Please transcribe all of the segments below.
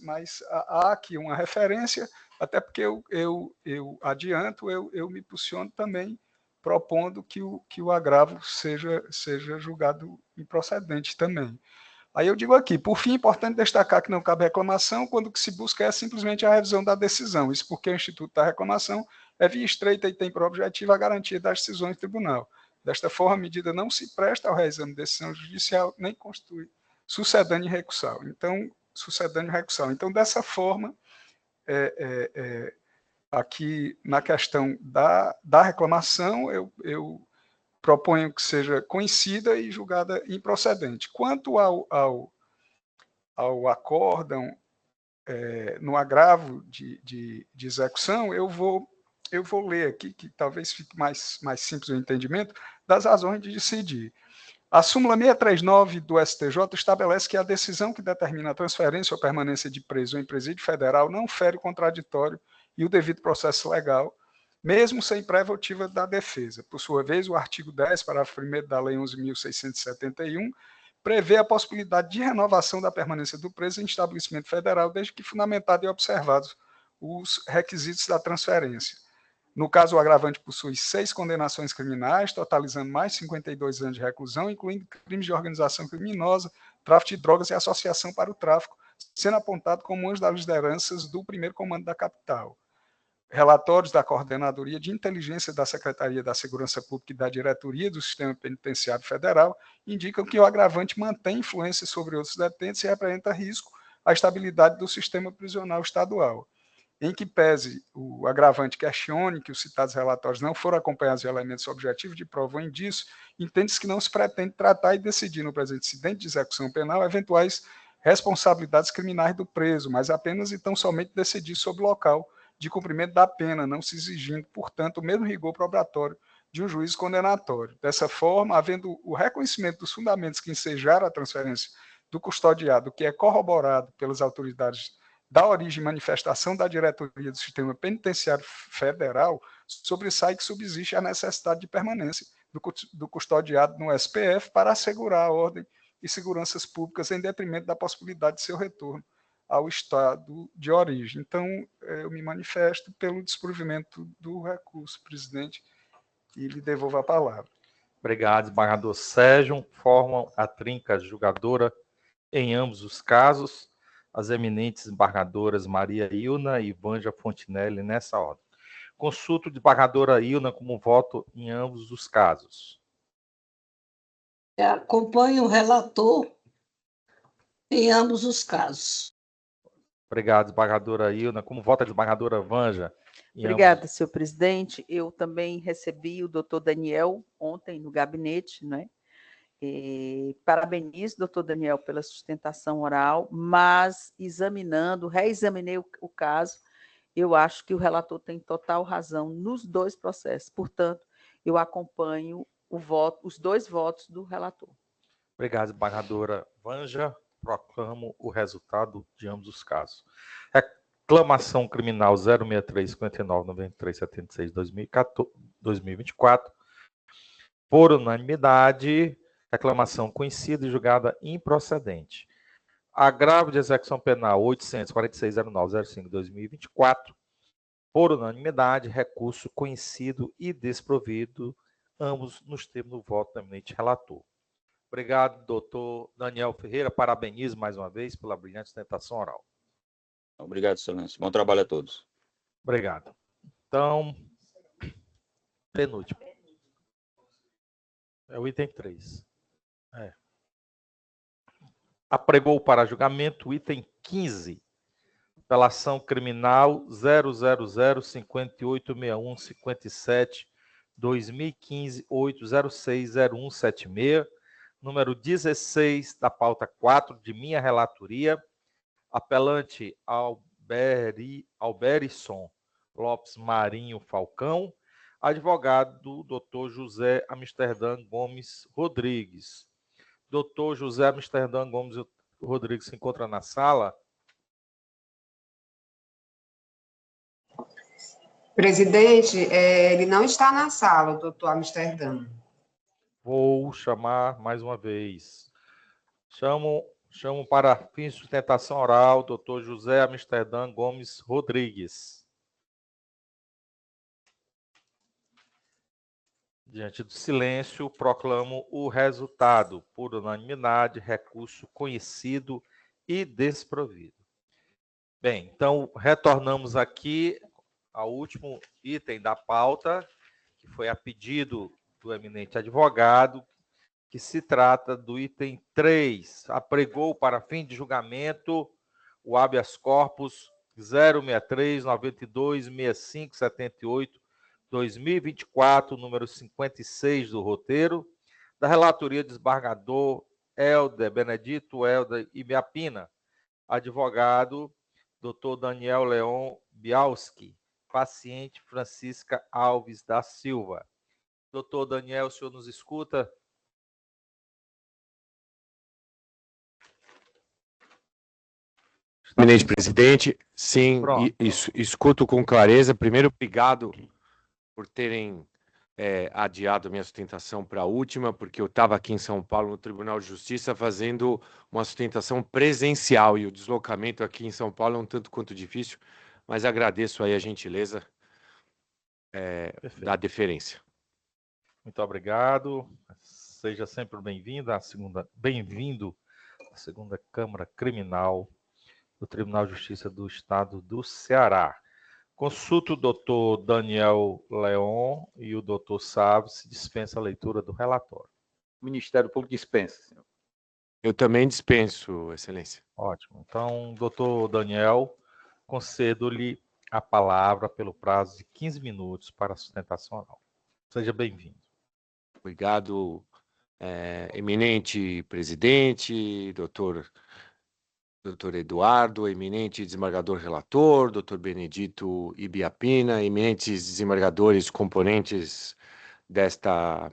mas há aqui uma referência, até porque eu adianto, eu me posiciono também propondo que o agravo seja julgado improcedente também. Aí eu digo aqui, por fim, é importante destacar que não cabe reclamação quando o que se busca é simplesmente a revisão da decisão. Isso porque o Instituto da Reclamação é via estreita e tem por objetivo a garantia das decisões do tribunal. Desta forma, a medida não se presta ao reexame de decisão judicial, nem constitui sucedâneo recursal. Então, dessa forma, aqui na questão da reclamação, eu proponho que seja conhecida e julgada improcedente. Quanto ao acórdão, no agravo de execução, eu vou ler aqui, que talvez fique mais simples o entendimento, das razões de decidir. A súmula 639 do STJ estabelece que a decisão que determina a transferência ou permanência de preso em presídio federal não fere o contraditório e o devido processo legal, mesmo sem prévia oitiva da defesa. Por sua vez, o artigo 10, parágrafo 1º da Lei 11.671, prevê a possibilidade de renovação da permanência do preso em estabelecimento federal, desde que fundamentado e observados os requisitos da transferência. No caso, o agravante possui 6 condenações criminais, totalizando mais 52 anos de reclusão, incluindo crimes de organização criminosa, tráfico de drogas e associação para o tráfico, sendo apontado como uma das lideranças do primeiro comando da capital. Relatórios da Coordenadoria de Inteligência da Secretaria da Segurança Pública e da Diretoria do Sistema Penitenciário Federal indicam que o agravante mantém influência sobre outros detentos e representa risco à estabilidade do sistema prisional estadual. Em que pese o agravante questione que os citados relatórios não foram acompanhados de elementos objetivos de prova ou indício, entende-se que não se pretende tratar e decidir no presente incidente de execução penal eventuais responsabilidades criminais do preso, mas apenas e tão somente decidir sobre o local de cumprimento da pena, não se exigindo, portanto, o mesmo rigor probatório de um juízo condenatório. Dessa forma, havendo o reconhecimento dos fundamentos que ensejaram a transferência do custodiado, que é corroborado pelas autoridades da origem e manifestação da diretoria do Sistema Penitenciário Federal, sobressai que subsiste a necessidade de permanência do custodiado no SPF para assegurar a ordem e seguranças públicas em detrimento da possibilidade de seu retorno ao estado de origem. Então, eu me manifesto pelo desprovimento do recurso, presidente, e lhe devolvo a palavra. Obrigado, desembargador Sérgio. Formam a trinca julgadora em ambos os casos, as eminentes desembargadoras Maria Ilna e Vanja Fontinelli nessa ordem. Consulto desembargadora Ilna como voto em ambos os casos. Acompanho o relator em ambos os casos. Obrigado, desembargadora Ilna. Como vota a desembargadora Vanja? Obrigada, senhor presidente. Eu também recebi o doutor Daniel ontem no gabinete, né? Parabenizo, doutor Daniel, pela sustentação oral, mas reexaminei o caso, eu acho que o relator tem total razão nos dois processos. Portanto, eu acompanho os dois votos do relator. Obrigado, desembargadora Vanja. Proclamo o resultado de ambos os casos. Reclamação criminal 063-59-93-76-2024. Por unanimidade, reclamação conhecida e julgada improcedente. Agravo de execução penal 846.09.05/2024. Por unanimidade, recurso conhecido e desprovido, ambos nos termos do voto do eminente relator. Obrigado, doutor Daniel Ferreira. Parabenizo mais uma vez pela brilhante sustentação oral. Obrigado, excelência. Bom trabalho a todos. Obrigado. Então, penúltimo. É o item 3. Apregou para julgamento o item 15, pela ação criminal 000586157-2015-8060176, número 16 da pauta 4 de minha relatoria, apelante Alberisson Lopes Marinho Falcão, advogado Dr. José Amsterdã Gomes Rodrigues. Dr. José Amsterdã Gomes Rodrigues se encontra na sala? Presidente, ele não está na sala, o doutor Amsterdã. Vou chamar mais uma vez. Chamo para fins de sustentação oral o Dr. José Amsterdã Gomes Rodrigues. Diante do silêncio, proclamo o resultado. Por unanimidade, recurso conhecido e desprovido. Bem, então, retornamos aqui ao último item da pauta, que foi a pedido do eminente advogado, que se trata do item 3, apregou para fim de julgamento o habeas corpus 063 92 65 78 2024, número 56 do roteiro, da relatoria do desembargador Helder Benedito Helder Ibiapina, advogado Dr. Daniel Leon Bialski, paciente Francisca Alves da Silva. Doutor Daniel, o senhor nos escuta? Eminente presidente, sim, Pronto. escuto com clareza. Primeiro, obrigado por terem adiado a minha sustentação para a última, porque eu estava aqui em São Paulo, no Tribunal de Justiça, fazendo uma sustentação presencial, e o deslocamento aqui em São Paulo é um tanto quanto difícil, mas agradeço aí a gentileza da deferência. Muito obrigado. Seja sempre bem-vindo à segunda Câmara Criminal do Tribunal de Justiça do Estado do Ceará. Consulto o doutor Daniel Leon e o doutor Sávio se dispensa a leitura do relatório. O Ministério Público dispensa, senhor. Eu também dispenso, excelência. Ótimo. Então, doutor Daniel, concedo-lhe a palavra pelo prazo de 15 minutos para a sustentação oral. Seja bem-vindo. Obrigado, eminente presidente, doutor Eduardo, eminente desembargador relator, doutor Benedito Ibiapina, eminentes desembargadores componentes desta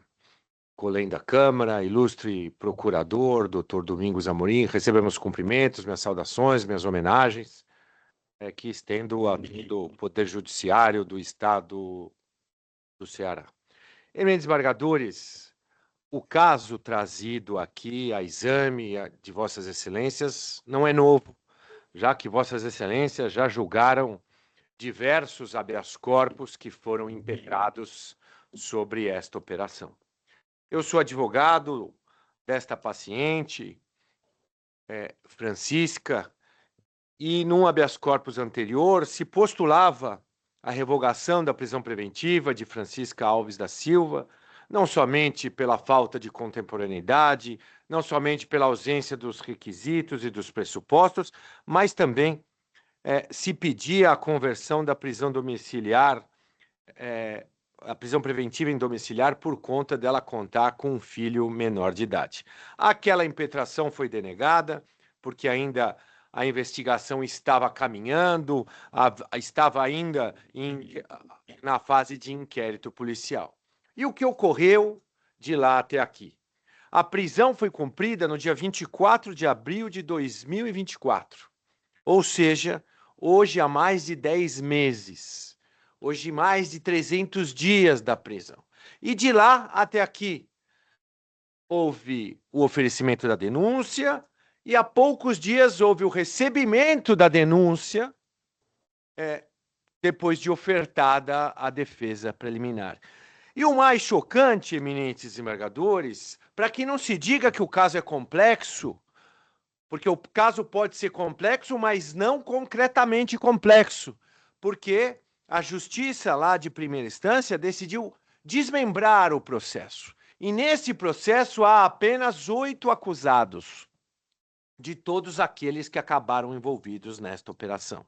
colenda Câmara, ilustre procurador, doutor Domingos Amorim, recebemos cumprimentos, minhas saudações, minhas homenagens, que estendo a todo o Poder Judiciário do Estado do Ceará. Eminentes desembargadores, o caso trazido aqui a exame de Vossas Excelências não é novo, já que Vossas Excelências já julgaram diversos habeas corpus que foram impetrados sobre esta operação. Eu sou advogado desta paciente, Francisca, e num habeas corpus anterior se postulava a revogação da prisão preventiva de Francisca Alves da Silva, não somente pela falta de contemporaneidade, não somente pela ausência dos requisitos e dos pressupostos, mas também se pedia a conversão da prisão domiciliar, a prisão preventiva em domiciliar, por conta dela contar com um filho menor de idade. Aquela impetração foi denegada, porque ainda a investigação estava caminhando, estava ainda na fase de inquérito policial. E o que ocorreu de lá até aqui? A prisão foi cumprida no dia 24 de abril de 2024. Ou seja, hoje há mais de 10 meses. Hoje mais de 300 dias da prisão. E de lá até aqui, houve o oferecimento da denúncia e há poucos dias houve o recebimento da denúncia depois de ofertada a defesa preliminar. E o mais chocante, eminentes desembargadores, para que não se diga que o caso é complexo, porque o caso pode ser complexo, mas não concretamente complexo, porque a justiça lá de primeira instância decidiu desmembrar o processo. E nesse processo há apenas 8 acusados de todos aqueles que acabaram envolvidos nesta operação.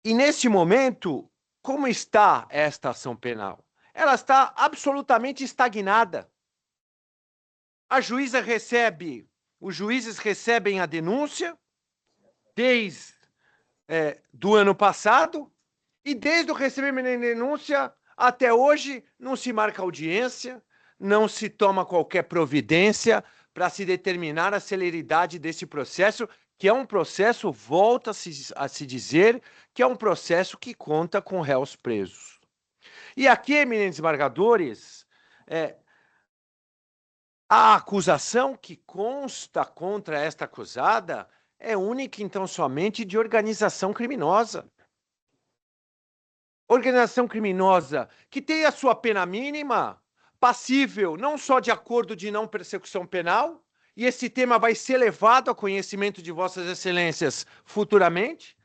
E nesse momento, como está esta ação penal? Ela está absolutamente estagnada. Os juízes recebem a denúncia desde do ano passado, e desde o recebimento da denúncia até hoje não se marca audiência, não se toma qualquer providência para se determinar a celeridade desse processo, que é um processo, volta-se a se dizer, que é um processo que conta com réus presos. E aqui, eminentes desembargadores, A acusação que consta contra esta acusada é única, então, somente de organização criminosa. Organização criminosa que tem a sua pena mínima passível não só de acordo de não persecução penal, e esse tema vai ser levado ao conhecimento de Vossas Excelências futuramente,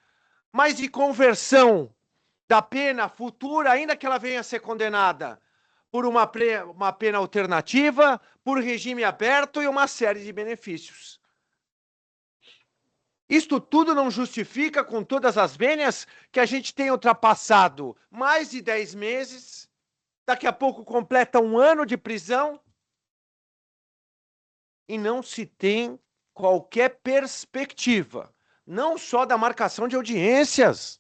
mas de conversão da pena futura, ainda que ela venha a ser condenada, por uma pena alternativa, por regime aberto e uma série de benefícios. Isto tudo não justifica, com todas as vênias, que a gente tenha ultrapassado mais de 10 meses, daqui a pouco completa 1 ano de prisão, e não se tem qualquer perspectiva, não só da marcação de audiências,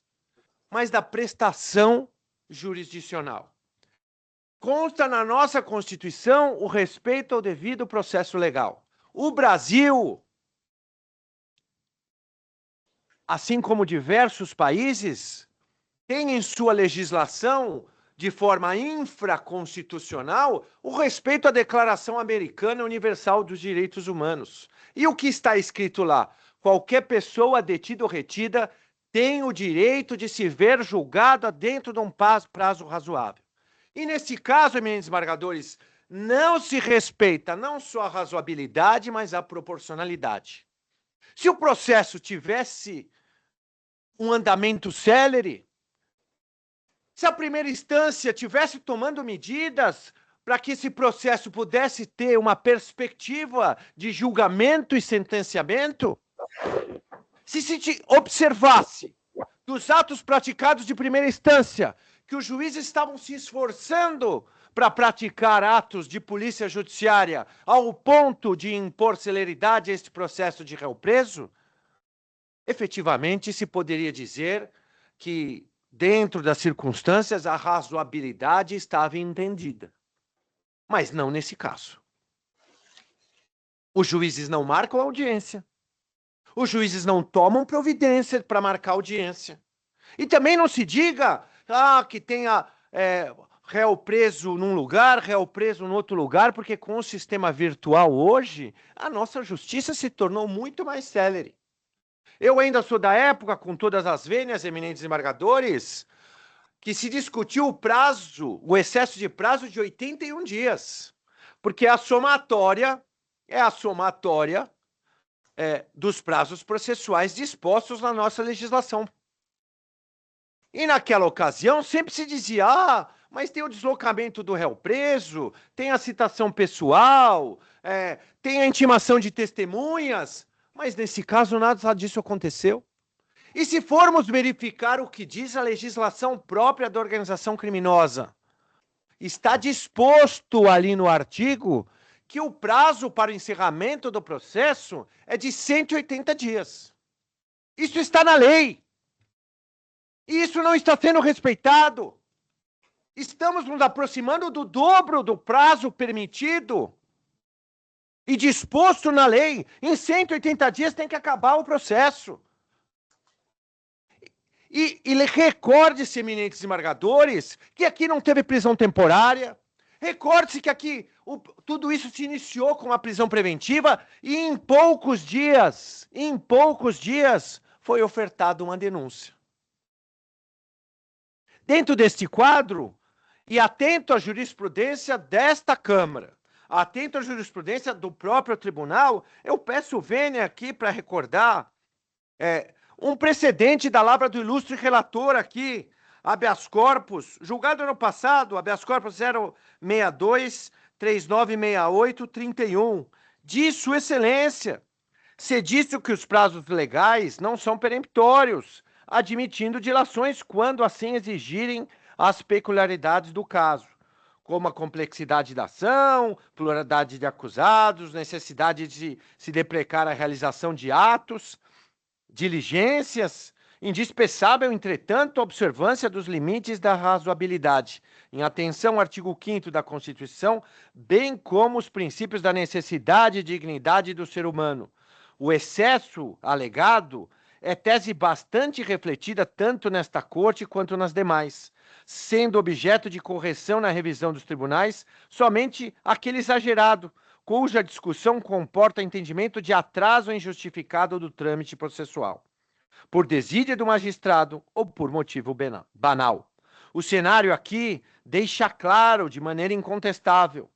mas da prestação jurisdicional. Consta na nossa Constituição o respeito ao devido processo legal. O Brasil, assim como diversos países, tem em sua legislação, de forma infraconstitucional, o respeito à Declaração Americana Universal dos Direitos Humanos. E o que está escrito lá? Qualquer pessoa detida ou retida tem o direito de se ver julgada dentro de um prazo razoável. E nesse caso, eminentes desembargadores, não se respeita não só a razoabilidade, mas a proporcionalidade. Se o processo tivesse um andamento célere, se a primeira instância tivesse tomando medidas para que esse processo pudesse ter uma perspectiva de julgamento e sentenciamento, se observasse dos atos praticados de primeira instância que os juízes estavam se esforçando para praticar atos de polícia judiciária ao ponto de impor celeridade a este processo de réu preso, efetivamente se poderia dizer que, dentro das circunstâncias, a razoabilidade estava entendida. Mas não nesse caso. Os juízes não marcam audiência. Os juízes não tomam providência para marcar audiência. E também não se diga que tenha réu preso num lugar, réu preso em outro lugar, porque com o sistema virtual hoje, a nossa justiça se tornou muito mais célere. Eu ainda sou da época, com todas as vênias, eminentes desembargadores, que se discutiu o prazo, o excesso de prazo de 81 dias. Porque a somatória dos prazos processuais dispostos na nossa legislação. E naquela ocasião sempre se dizia, mas tem o deslocamento do réu preso, tem a citação pessoal, tem a intimação de testemunhas, mas nesse caso nada disso aconteceu. E se formos verificar o que diz a legislação própria da organização criminosa, está disposto ali no artigo que o prazo para o encerramento do processo é de 180 dias. Isso está na lei. E isso não está sendo respeitado. Estamos nos aproximando do dobro do prazo permitido e disposto na lei. Em 180 dias tem que acabar o processo. E recorde-se, eminentes desembargadores, que aqui não teve prisão temporária. Recorde-se que aqui tudo isso se iniciou com a prisão preventiva e em poucos dias, foi ofertada uma denúncia. Dentro deste quadro, e atento à jurisprudência desta Câmara, atento à jurisprudência do próprio tribunal, eu peço vênia aqui para recordar um precedente da lavra do ilustre relator aqui, habeas corpus, julgado ano passado, habeas corpus 062-3968-31, diz Sua Excelência, se disse que os prazos legais não são peremptórios, admitindo dilações quando assim exigirem as peculiaridades do caso, como a complexidade da ação, pluralidade de acusados, necessidade de se deprecar a realização de atos, diligências, indispensável, entretanto, a observância dos limites da razoabilidade, em atenção ao artigo 5º da Constituição, bem como os princípios da necessidade e dignidade do ser humano. O excesso alegado é tese bastante refletida tanto nesta Corte quanto nas demais, sendo objeto de correção na revisão dos tribunais somente aquele exagerado, cuja discussão comporta entendimento de atraso injustificado do trâmite processual, por desídia do magistrado ou por motivo banal. O cenário aqui deixa claro, de maneira incontestável,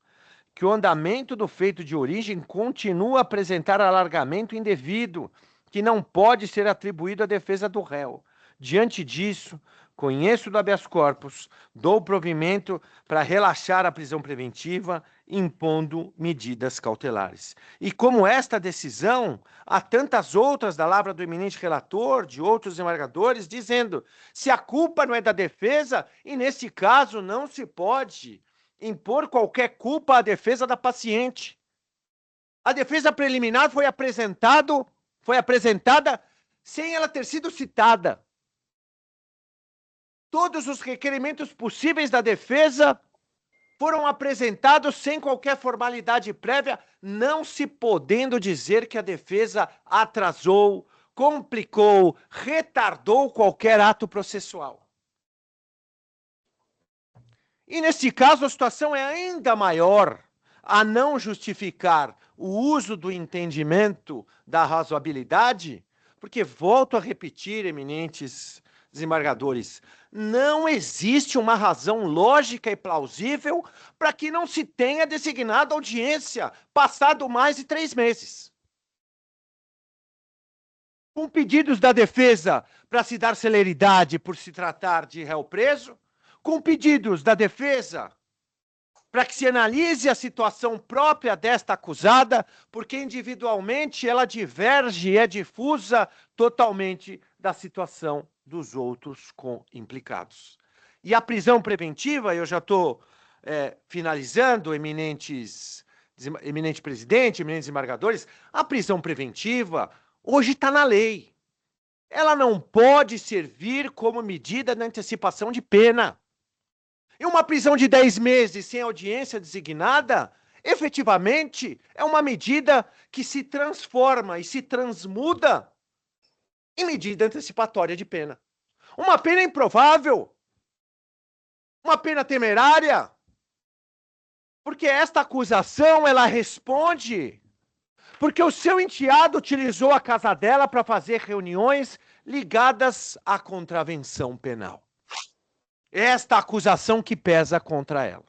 que o andamento do feito de origem continua a apresentar alargamento indevido, que não pode ser atribuído à defesa do réu. Diante disso, conheço do habeas corpus, dou provimento para relaxar a prisão preventiva, impondo medidas cautelares. E como esta decisão, há tantas outras da lavra do eminente relator, de outros desembargadores, dizendo: se a culpa não é da defesa, e nesse caso não se pode impor qualquer culpa à defesa da paciente. A defesa preliminar foi apresentada sem ela ter sido citada. Todos os requerimentos possíveis da defesa foram apresentados sem qualquer formalidade prévia, não se podendo dizer que a defesa atrasou, complicou, retardou qualquer ato processual. E nesse caso a situação é ainda maior, a não justificar o uso do entendimento da razoabilidade, porque, volto a repetir, eminentes desembargadores, não existe uma razão lógica e plausível para que não se tenha designado audiência passado mais de 3 meses. Com pedidos da defesa para se dar celeridade por se tratar de réu preso, com pedidos da defesa para que se analise a situação própria desta acusada, porque individualmente ela diverge e é difusa totalmente da situação dos outros implicados. E a prisão preventiva, eu já estou finalizando, eminente presidente, eminentes desembargadores, a prisão preventiva hoje está na lei. Ela não pode servir como medida de antecipação de pena. E uma prisão de 10 meses sem audiência designada, efetivamente, é uma medida que se transforma e se transmuda em medida antecipatória de pena. Uma pena improvável, uma pena temerária, porque esta acusação, ela responde porque o seu enteado utilizou a casa dela para fazer reuniões ligadas à contravenção penal. Esta acusação que pesa contra ela.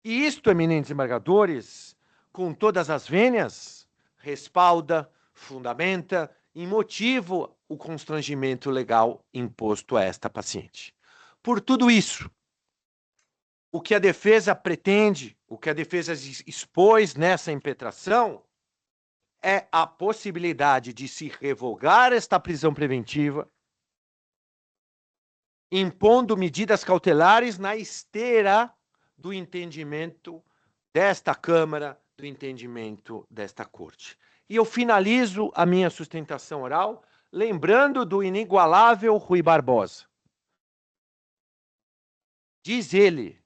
E isto, eminentes desembargadores, com todas as vênias, respalda, fundamenta e motiva o constrangimento legal imposto a esta paciente. Por tudo isso, o que a defesa pretende, o que a defesa expôs nessa impetração, é a possibilidade de se revogar esta prisão preventiva, impondo medidas cautelares na esteira do entendimento desta Câmara, do entendimento desta Corte. E eu finalizo a minha sustentação oral lembrando do inigualável Rui Barbosa. Diz ele: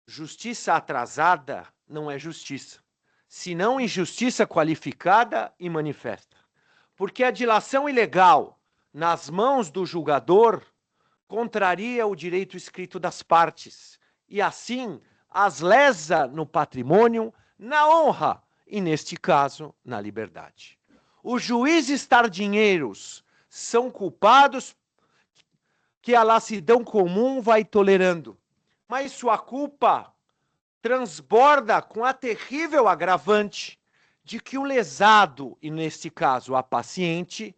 justiça atrasada não é justiça, senão injustiça qualificada e manifesta. Porque a dilação ilegal nas mãos do julgador contraria o direito escrito das partes e, assim, as lesa no patrimônio, na honra e, neste caso, na liberdade. Os juízes tardinheiros são culpados que a lassidão comum vai tolerando, mas sua culpa transborda com a terrível agravante de que o lesado, e neste caso a paciente,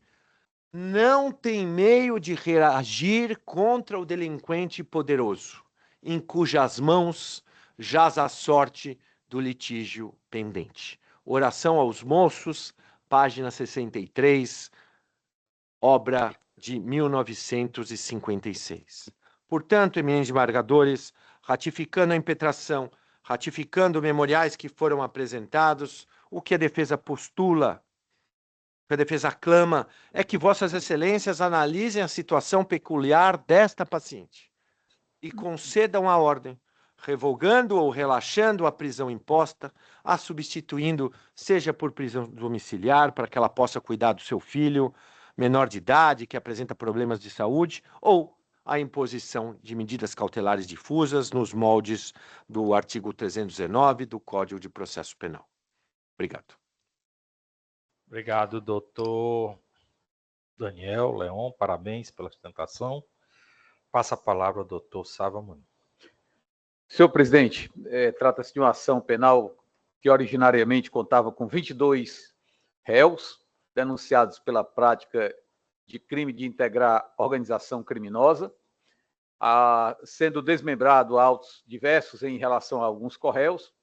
não tem meio de reagir contra o delinquente poderoso, em cujas mãos jaz a sorte do litígio pendente. Oração aos Moços, página 63, obra de 1956. Portanto, eminentes desembargadores, ratificando a impetração, ratificando memoriais que foram apresentados, o que a defesa postula, o que a defesa clama, é que Vossas Excelências analisem a situação peculiar desta paciente e concedam a ordem, revogando ou relaxando a prisão imposta, a substituindo, seja por prisão domiciliar, para que ela possa cuidar do seu filho menor de idade, que apresenta problemas de saúde, ou a imposição de medidas cautelares difusas nos moldes do artigo 319 do Código de Processo Penal. Obrigado. Obrigado, doutor Daniel Leon. Parabéns pela sustentação. Passa a palavra ao doutor Sávio Amorim. Senhor presidente, trata-se de uma ação penal que originariamente contava com 22 réus denunciados pela prática de crime de integrar organização criminosa, sendo desmembrado autos diversos em relação a alguns corréus.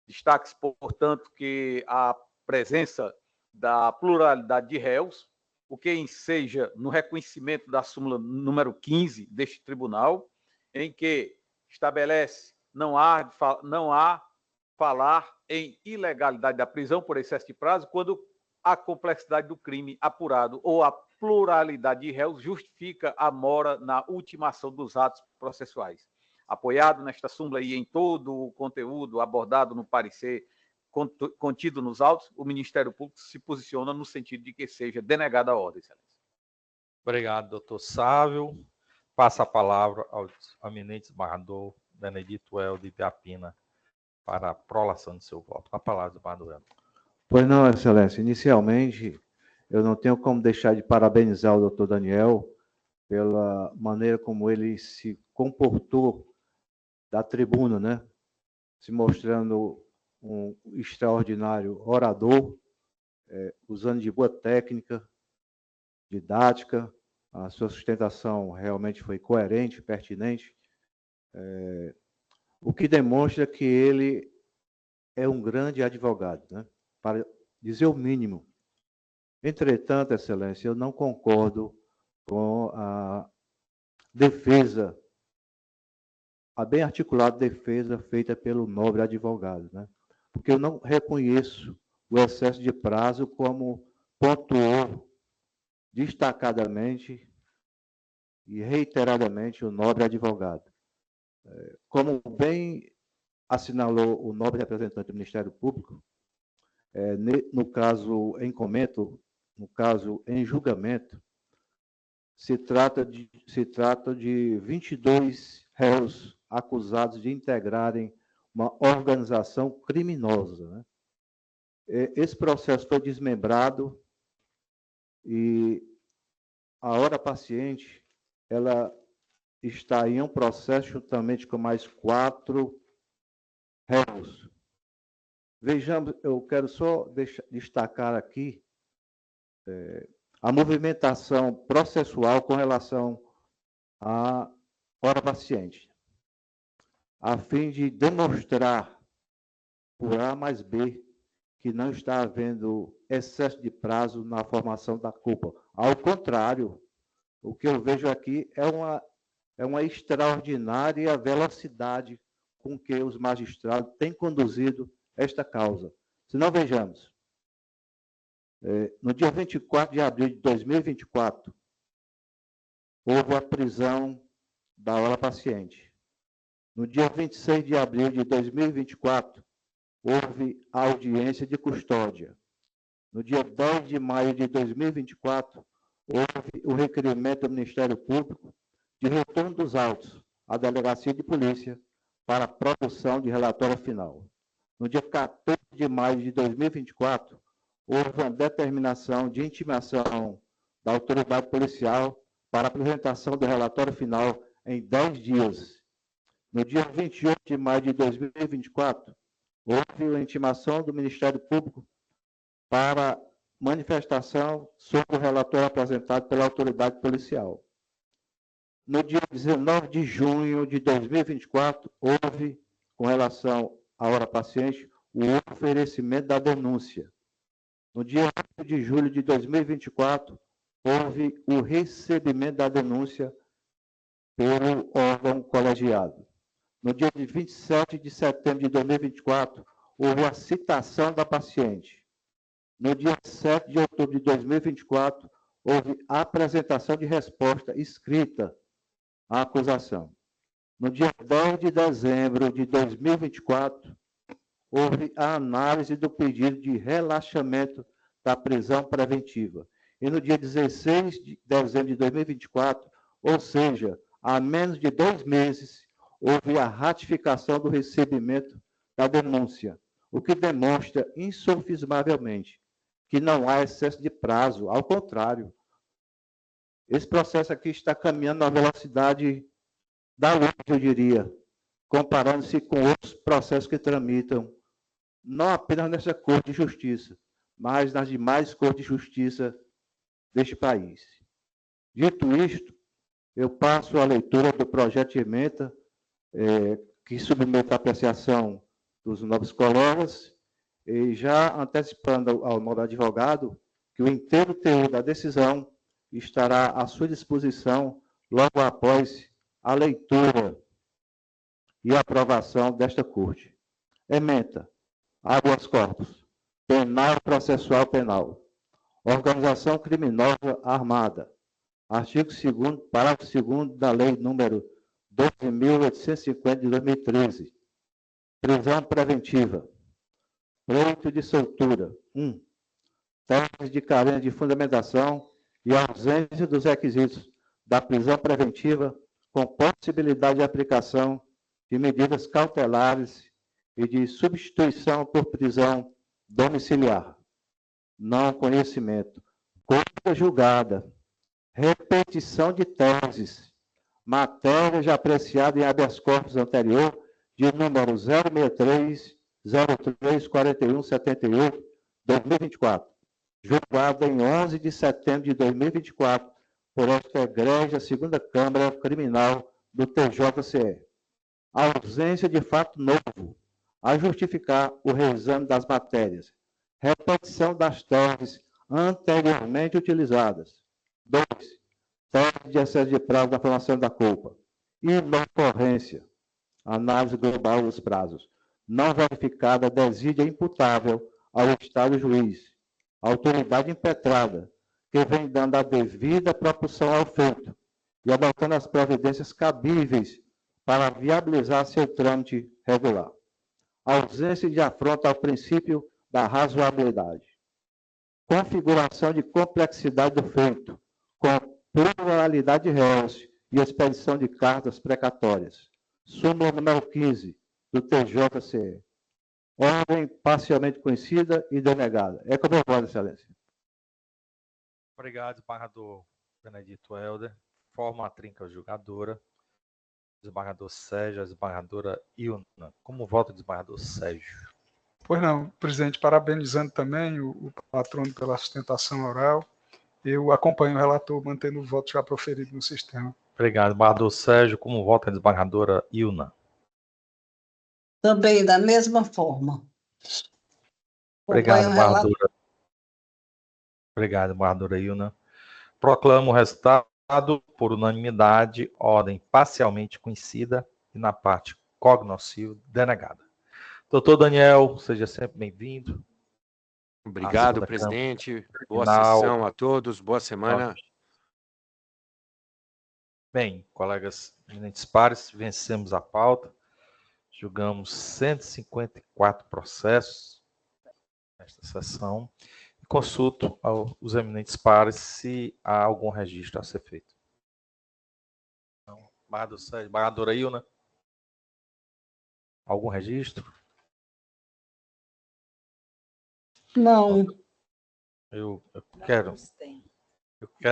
Destaque-se, portanto, que a presença da pluralidade de réus, o que enseja no reconhecimento da súmula número 15 deste tribunal, em que estabelece não há falar em ilegalidade da prisão por excesso de prazo quando a complexidade do crime apurado ou a pluralidade de réus justifica a mora na ultimação dos atos processuais. Apoiado nesta súmula e em todo o conteúdo abordado no parecer contido nos autos, o Ministério Público se posiciona no sentido de que seja denegada a ordem, excelência. Obrigado, doutor Sávio. Passa a palavra ao eminente desembargador Benedito Helder de Apina para a prolação de seu voto. A palavra, desembargador Helder. Pois não, excelência. Inicialmente, eu não tenho como deixar de parabenizar o doutor Daniel pela maneira como ele se comportou da tribuna, né? Se mostrando um extraordinário orador, usando de boa técnica, didática. A sua sustentação realmente foi coerente, pertinente, o que demonstra que ele é um grande advogado, né? Para dizer o mínimo. Entretanto, excelência, eu não concordo com a defesa, a bem articulada defesa feita pelo nobre advogado, né? Porque eu não reconheço o excesso de prazo como pontuou destacadamente e reiteradamente o nobre advogado. Como bem assinalou o nobre representante do Ministério Público, no caso em comento, no caso em julgamento, se trata de 22 réus acusados de integrarem uma organização criminosa, né? Esse processo foi desmembrado e a hora paciente, ela está em um processo juntamente com mais 4 réus. Vejamos, eu quero só destacar aqui a movimentação processual com relação à hora paciente, a fim de demonstrar por A mais B que não está havendo excesso de prazo na formação da culpa. Ao contrário, o que eu vejo aqui é uma extraordinária velocidade com que os magistrados têm conduzido esta causa. Se não, vejamos. No dia 24 de abril de 2024, houve a prisão da hora paciente. No dia 26 de abril de 2024, houve a audiência de custódia. No dia 10 de maio de 2024, houve o requerimento do Ministério Público de retorno dos autos à Delegacia de Polícia para a produção de relatório final. No dia 14 de maio de 2024, houve uma determinação de intimação da autoridade policial para a apresentação do relatório final em 10 dias. No dia 28 de maio de 2024, houve a intimação do Ministério Público para manifestação sobre o relatório apresentado pela autoridade policial. No dia 19 de junho de 2024, houve, com relação à hora paciente, o oferecimento da denúncia. No dia 8 de julho de 2024, houve o recebimento da denúncia pelo órgão colegiado. No dia 27 de setembro de 2024, houve a citação da paciente. No dia 7 de outubro de 2024, houve a apresentação de resposta escrita à acusação. No dia 10 de dezembro de 2024, houve a análise do pedido de relaxamento da prisão preventiva. E no dia 16 de dezembro de 2024, ou seja, há menos de 2 meses, houve a ratificação do recebimento da denúncia, o que demonstra insofismavelmente que não há excesso de prazo, ao contrário. Esse processo aqui está caminhando na velocidade da luz, eu diria, comparando-se com outros processos que tramitam, não apenas nessa Corte de Justiça, mas nas demais Cortes de Justiça deste país. Dito isto, eu passo a leitura do projeto de emenda que submeto à apreciação dos novos colegas, e já antecipando ao novo advogado que o inteiro teor da decisão estará à sua disposição logo após a leitura e aprovação desta Corte. Ementa, habeas corpus, penal processual penal, organização criminosa armada, artigo 2º, parágrafo 2º da Lei número 12.850 de 2013, prisão preventiva, pleito de soltura, 1. Tese de carência de fundamentação e ausência dos requisitos da prisão preventiva com possibilidade de aplicação de medidas cautelares e de substituição por prisão domiciliar. Não conhecimento. Coisa julgada. Repetição de teses. Matéria já apreciada em habeas corpus anterior de número 063-03-4178, 2024. Julgada em 11 de setembro de 2024 por esta egrégia segunda Câmara Criminal do TJCE. A ausência de fato novo a justificar o reexame das matérias. Repetição das teses anteriormente utilizadas. 2. Tese de excesso de prazo da formação da culpa. Inocorrência. Análise global dos prazos. Não verificada desídia imputável ao Estado juiz. Autoridade impetrada, que vem dando a devida propulsão ao feito e adotando as providências cabíveis para viabilizar seu trâmite regular. Ausência de afronta ao princípio da razoabilidade. Configuração de complexidade do feito, com pluralidade de réus e expedição de cartas precatórias. Súmula número 15 do TJCE. Ordem parcialmente conhecida e denegada. É como eu voto, Excelência. Obrigado, desembargador Benedito Helder. Forma a trinca julgadora. Desembargador Sérgio, a desembargadora Ilna. Como vota o desembargador Sérgio? Pois não, presidente, parabenizando também o patrono pela sustentação oral. Eu acompanho o relator, mantendo o voto já proferido no sistema. Obrigado, desembargador Sérgio. Como vota a desembargadora Ilna? Também da mesma forma. Obrigado, Acompanho o relator. desembargadora. Obrigado, desembargadora Ilna. Proclamo o resultado por unanimidade, ordem parcialmente conhecida e na parte cognoscível denegada. Doutor Daniel, seja sempre bem-vindo. Obrigado, presidente. Boa Final. sessão a todos. Boa semana. Bem, colegas eminentes pares, vencemos a pauta. Julgamos 154 processos nesta sessão. Consulto aos eminentes pares se há algum registro a ser feito. Não. Desembargador Sérgio, desembargadora Ilna. Algum registro? Não. Eu quero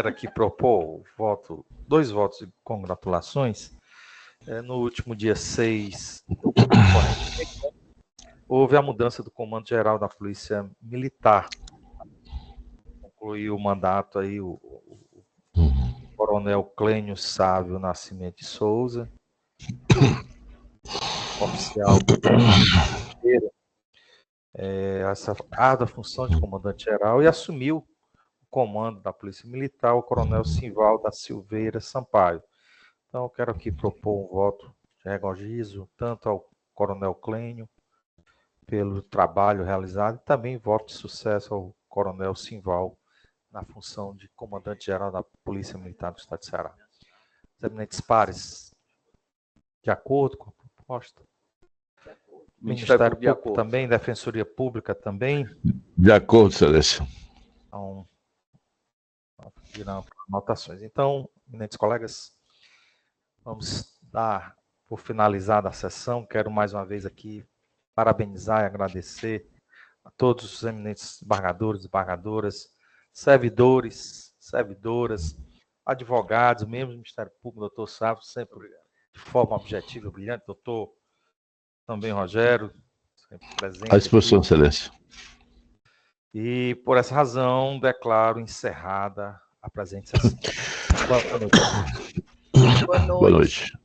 aqui propor dois votos de congratulações. No último dia 6, houve a mudança do Comando Geral da Polícia Militar. Concluiu o mandato aí o Coronel Clênio Sávio Nascimento de Souza, oficial essa árdua função de comandante-geral, e assumiu o comando da Polícia Militar o Coronel Simval da Silveira Sampaio. Então, eu quero aqui propor um voto de regozijo tanto ao Coronel Clênio pelo trabalho realizado e também voto de sucesso ao Coronel Simval na função de comandante-geral da Polícia Militar do Estado de Ceará. Os eminentes pares, de acordo com a proposta? Ministério Público também, Defensoria Pública também? De acordo, Excelência. Então, virão anotações. Então, eminentes colegas, Vamos dar por finalizada a sessão. Quero mais uma vez aqui parabenizar e agradecer a todos os eminentes embargadores e embargadoras, servidores, servidoras, advogados, membros do Ministério Público, doutor Sávio, sempre de forma objetiva e brilhante, doutor também Rogério, sempre presente. À disposição, aqui. Excelência. E, por essa razão, declaro encerrada a presente sessão. Boa noite. Boa noite. Boa noite.